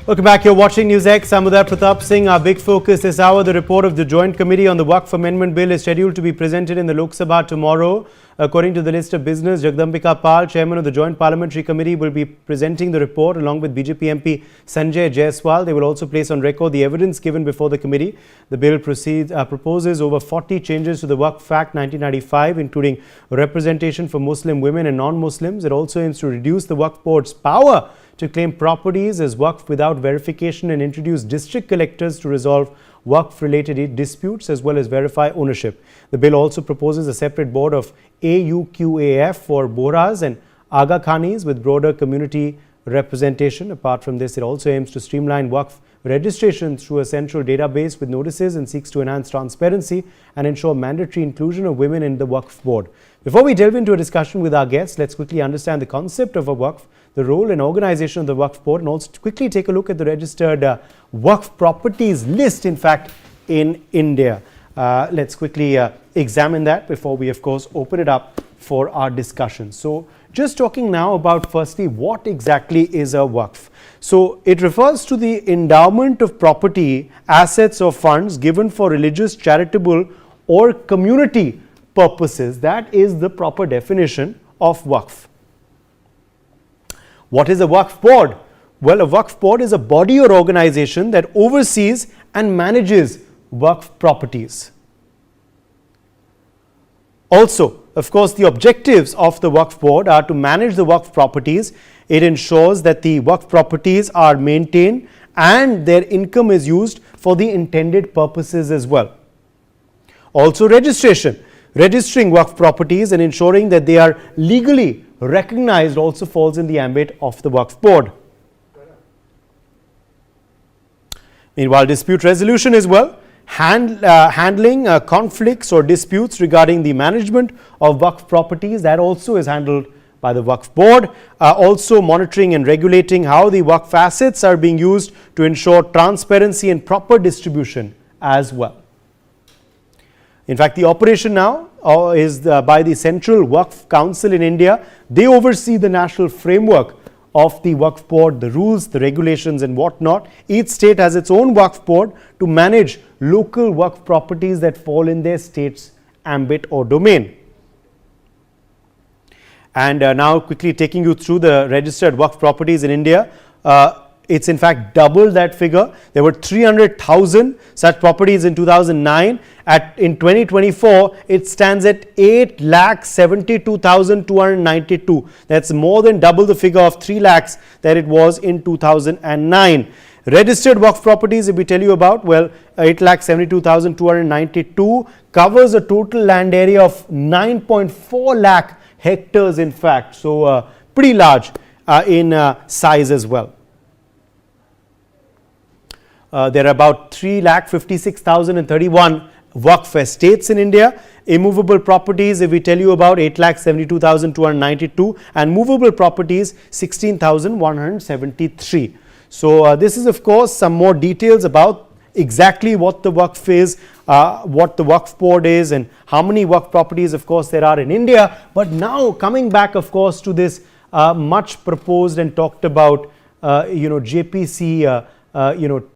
Welcome back. You're watching NewsX. I'm Pratap Singh. Our big focus this hour, the report of the Joint Committee on the Waqf Amendment Bill is scheduled to be presented in the Lok Sabha tomorrow. According to the list of business, Jagdambika Pal, chairman of the Joint Parliamentary Committee, will be presenting the report along with BJP MP Sanjay, Jaiswal. They will also place on record the evidence given before the committee. The bill proposes over 40 changes to the Waqf Act 1995, including representation for Muslim women and non-Muslims. It also aims to reduce the Waqf Boards' power to claim properties as Waqf without verification and introduce district collectors to resolve Waqf-related disputes as well as verify ownership. The bill also proposes a separate board of AUQAF for Bohras and Aga Khanis with broader community representation. Apart from this, it also aims to streamline Waqf registration through a central database with notices and seeks to enhance transparency and ensure mandatory inclusion of women in the Waqf board. Before we delve into a discussion with our guests, let's quickly understand the concept of a Waqf, the role and organization of the Waqf board, and also quickly take a look at the registered Waqf properties list, in fact, in India. Let's quickly examine that before we, of course, open it up for our discussion. So, just talking now about firstly, what exactly is a Waqf? So, it refers to the endowment of property, assets or funds given for religious, charitable or community purposes. That is the proper definition of Waqf. What is a Waqf board? Well, a Waqf board is a body or organization that oversees and manages Waqf properties. Also, of course, the objectives of the Waqf board are to manage the Waqf properties. It ensures that the Waqf properties are maintained and their income is used for the intended purposes as well. Also, registration. Registering Waqf properties and ensuring that they are legally recognized also falls in the ambit of the Waqf board. Meanwhile, dispute resolution as well. Handling conflicts or disputes regarding the management of Waqf properties, that also is handled by the Waqf board. Also monitoring and regulating how the Waqf assets are being used to ensure transparency and proper distribution as well. In fact, the operation now is by the Central Waqf Council in India. They oversee the national framework of the Waqf board, the rules, the regulations and whatnot. Each state has its own Waqf board to manage local Waqf properties that fall in their state's ambit or domain. And now quickly taking you through the registered Waqf properties in India. It's in fact double that figure. There were 300,000 such properties in 2009. In 2024, it stands at 8,72,292. That's more than double the figure of 3 lakhs that it was in 2009. Registered Waqf properties, if we tell you about, well, 8,72,292 covers a total land area of 9.4 lakh hectares, in fact. So, pretty large in size as well. There are about 3,56,031 Waqf estates in India. Immovable properties, if we tell you about, 8,72,292, and movable properties 16,173. So, this is of course some more details about exactly what the Waqf is, what the Waqf board is, and how many Waqf properties of course there are in India. But now coming back of course to this much proposed and talked about JPC